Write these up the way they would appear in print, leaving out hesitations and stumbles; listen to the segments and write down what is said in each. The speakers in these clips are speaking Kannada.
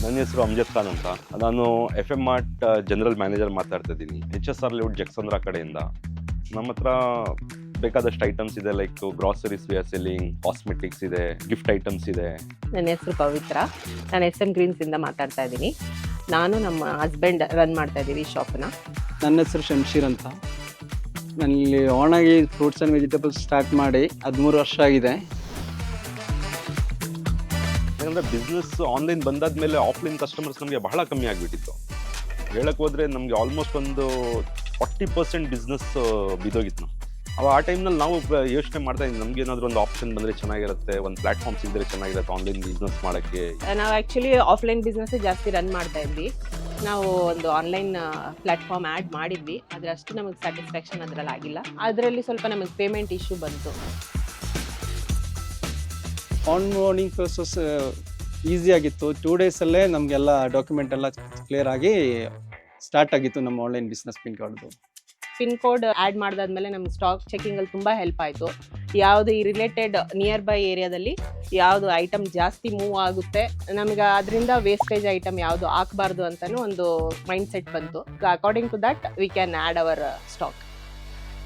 ನನ್ನ ಹೆಸರು ಅಮ್ಜದ್ ಖಾನ್ ಅಂತ. ನಾನು FM Mart ಜನರಲ್ ಮ್ಯಾನೇಜರ್ ಮಾತಾಡ್ತಾ ಇದ್ದೀನಿ, HSR ಲೇಔಟ್ ಜಕ್ಸಂದ್ರ ಕಡೆಯಿಂದ. ನಮ್ಮ ಹತ್ರ ಬೇಕಾದಷ್ಟು ಐಟಮ್ಸ್ ಇದೆ, like groceries we are selling, cosmetics ಇದೆ, ಗಿಫ್ಟ್ ಐಟಮ್ಸ್ ಇದೆ. ನನ್ನ ಹೆಸರು ಪವಿತ್ರ, ನಾನು SM ಗ್ರೀನ್ಸ್ ಇಂದ ಮಾತಾಡ್ತಾ ಇದ್ದೀನಿ. ನಾನು ನಮ್ಮ ಹಸ್ಬೆಂಡ್ ರನ್ ಮಾಡ್ತಾ ಇದ್ದೀವಿ ಶಾಪ್ನ. ನನ್ನ ಹೆಸರು ಶಂಶೀರ್ ಅಂತ. ನನ್ನಲ್ಲಿ ಓನಾಗಿ ಫ್ರೂಟ್ಸ್ ಆ್ಯಂಡ್ ವೆಜಿಟೇಬಲ್ಸ್ ಸ್ಟಾರ್ಟ್ ಮಾಡಿ 13 ವರ್ಷ ಆಗಿದೆ. ಯಾಕಂದರೆ ಬಿಸ್ನೆಸ್ ಆನ್ಲೈನ್ ಬಂದಾದ್ಮೇಲೆ ಆಫ್ಲೈನ್ ಕಸ್ಟಮರ್ಸ್ ನಮಗೆ ಬಹಳ ಕಮ್ಮಿ ಆಗಿಬಿಟ್ಟಿತ್ತು. ಹೇಳಕ್ಕೆ ಹೋದರೆ ನಮಗೆ ಆಲ್ಮೋಸ್ಟ್ ಒಂದು 40% ಬಿಸ್ನೆಸ್ ಬಿದ್ದೋಗಿತ್ತು. ಆ ಟೈಮ್ನಲ್ಲಿ ನಾವು ಯೋಚನೆ ಮಾಡ್ತಾ ಇದ್ದೀವಿ, ನಮ್ಗೆ ಏನಾದರೂ ಒಂದು ಆಪ್ಷನ್ ಬಂದರೆ ಚೆನ್ನಾಗಿರುತ್ತೆ, ಒಂದು ಪ್ಲಾಟ್ಫಾರ್ಮ್ ಸಿಗದ್ರೆ ಚೆನ್ನಾಗಿರುತ್ತೆ ಆನ್ಲೈನ್ ಬಿಸ್ನೆಸ್ ಮಾಡೋಕ್ಕೆ. ನಾವು ಆ್ಯಕ್ಚುಲಿ ಆಫ್ಲೈನ್ ಬಿಸ್ನೆಸ್ ಜಾಸ್ತಿ ರನ್ ಮಾಡ್ತಾ ಇದ್ವಿ. ನಾವು ಒಂದು ಆನ್ಲೈನ್ ಪ್ಲಾಟ್ಫಾರ್ಮ್ ಆ್ಯಡ್ ಮಾಡಿದ್ವಿ, ಆದರೆ ಅಷ್ಟು ನಮಗೆ ಸ್ಯಾಟಿಸ್ಫ್ಯಾಕ್ಷನ್ ಅದರಲ್ಲಿ ಆಗಿಲ್ಲ. ಅದರಲ್ಲಿ ಸ್ವಲ್ಪ ನಮಗೆ ಪೇಮೆಂಟ್ ಇಶ್ಯೂ ಬಂತು. ಆನ್ಬೋರ್ಡಿಂಗ್ ಪ್ರೋಸೆಸ್ ಈಸಿ ಆಗಿತ್ತು. 2 ಡೇಸಲ್ಲೇ ನಮಗೆಲ್ಲ ಡಾಕ್ಯುಮೆಂಟ್ ಎಲ್ಲ ಕ್ಲಿಯರ್ ಆಗಿ ಸ್ಟಾರ್ಟ್ ಆಗಿತ್ತು ನಮ್ಮ ಆನ್ಲೈನ್ ಬಿಸ್ನೆಸ್ ಪಿನ್ ಕಾರ್ಡ್ದು. ಪಿನ್ ಕೋಡ್ ಆ್ಯಡ್ ಮಾಡಿದಾದ್ಮೇಲೆ ನಮ್ಗೆ ಸ್ಟಾಕ್ ಚೆಕಿಂಗಲ್ಲಿ ತುಂಬ ಹೆಲ್ಪ್ ಆಯಿತು. ಯಾವುದು ಈ ರಿಲೇಟೆಡ್ ನಿಯರ್ ಬೈ ಏರಿಯಾದಲ್ಲಿ ಯಾವುದು ಐಟಮ್ ಜಾಸ್ತಿ ಮೂವ್ ಆಗುತ್ತೆ, ನಮಗೆ ಅದರಿಂದ ವೇಸ್ಟೇಜ್ ಐಟಮ್ ಯಾವುದು ಹಾಕಬಾರ್ದು ಅಂತಲೂ ಒಂದು ಮೈಂಡ್ ಸೆಟ್ ಬಂತು. According to that we can add our stock.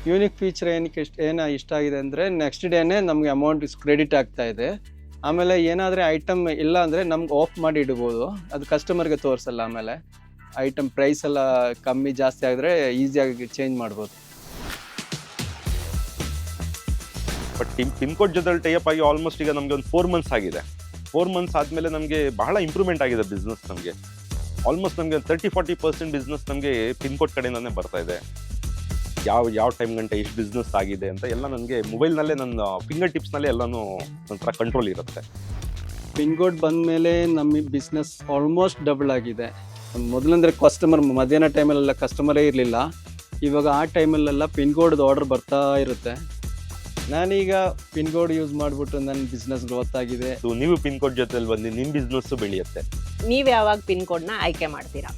Unique feature ಏನು ಇಷ್ಟ ಆಗಿದೆ ಅಂದರೆ, ನೆಕ್ಸ್ಟ್ ಡೇನೇ ನಮಗೆ ಅಮೌಂಟ್ ಕ್ರೆಡಿಟ್ ಆಗ್ತಾ ಇದೆ. ಆಮೇಲೆ ಏನಾದರೆ ಐಟಮ್ ಇಲ್ಲ ಅಂದರೆ ನಮ್ಗೆ ಆಫ್ ಮಾಡಿ ಇಡ್ಬೋದು, ಅದು ಕಸ್ಟಮರ್ಗೆ ತೋರಿಸಲ್ಲ. ಆಮೇಲೆ ಐಟಮ್ ಪ್ರೈಸ್ ಎಲ್ಲ ಕಮ್ಮಿ ಜಾಸ್ತಿ ಆಗಿದ್ರೆ ಈಸಿಯಾಗಿ ಚೇಂಜ್ ಮಾಡ್ಬೋದು. ಬಟ್ ಪಿನ್ ಕೋಡ್ ಜೊತೆ ಟೈಅಪ್ ಆಗಿ ಆಲ್ಮೋಸ್ಟ್ ಈಗ ನಮಗೆ ಒಂದು 4 ಮಂತ್ಸ್ ಆಗಿದೆ. 4 ಮಂತ್ಸ್ ಆದಮೇಲೆ ನಮಗೆ ಬಹಳ ಇಂಪ್ರೂವ್ಮೆಂಟ್ ಆಗಿದೆ ಬಿಸ್ನೆಸ್. ನಮಗೆ ಆಲ್ಮೋಸ್ಟ್ ನಮಗೆ 30-40% ಬಿಸ್ನೆಸ್ ನಮಗೆ ಪಿನ್ ಕೋಡ್ ಕಡೆಯಿಂದನೇ ಬರ್ತಾ ಇದೆ. ಯಾವ ಟೈಮ್ ಗಂಟೆ ಎಷ್ಟು ಬಿಸ್ನೆಸ್ ಆಗಿದೆ ಅಂತ ಎಲ್ಲ ನನಗೆ ಮೊಬೈಲ್ನಲ್ಲೇ, ನನ್ನ ಫಿಂಗರ್ ಟಿಪ್ಸ್ನಲ್ಲೇ ಎಲ್ಲನೂ ಒಂಥರ ಕಂಟ್ರೋಲ್ ಇರುತ್ತೆ. ಪಿನ್ ಕೋಡ್ ಬಂದ ಮೇಲೆ ನಮ್ಮ ಬಿಸ್ನೆಸ್ ಆಲ್ಮೋಸ್ಟ್ ಡಬಲ್ ಆಗಿದೆ. ಮೊದಲಂದರೆ ಕಸ್ಟಮರ್ ಮಧ್ಯಾಹ್ನ ಟೈಮಲ್ಲೆಲ್ಲ ಕಸ್ಟಮರೇ ಇರಲಿಲ್ಲ. ಇವಾಗ ಆ ಟೈಮಲ್ಲೆಲ್ಲ ಪಿನ್ ಕೋಡ್ದು ಆರ್ಡರ್ ಬರ್ತಾ ಇರುತ್ತೆ. ನಾನೀಗ ಪಿನ್ ಕೋಡ್ ಯೂಸ್ ಮಾಡಿಬಿಟ್ಟು ನನ್ನ ಬಿಸ್ನೆಸ್ ಗ್ರೋತ್ ಆಗಿದೆ. ನೀವು ಪಿನ್ ಕೋಡ್ ಜೊತೆಲಿ ಬಂದು ನಿಮ್ಮ ಬಿಸ್ನೆಸ್ಸು ಬೆಳೆಯುತ್ತೆ. ನೀವು ಯಾವಾಗ ಪಿನ್ ಕೋಡ್ನ ಆಯ್ಕೆ ಮಾಡ್ತೀರಾ?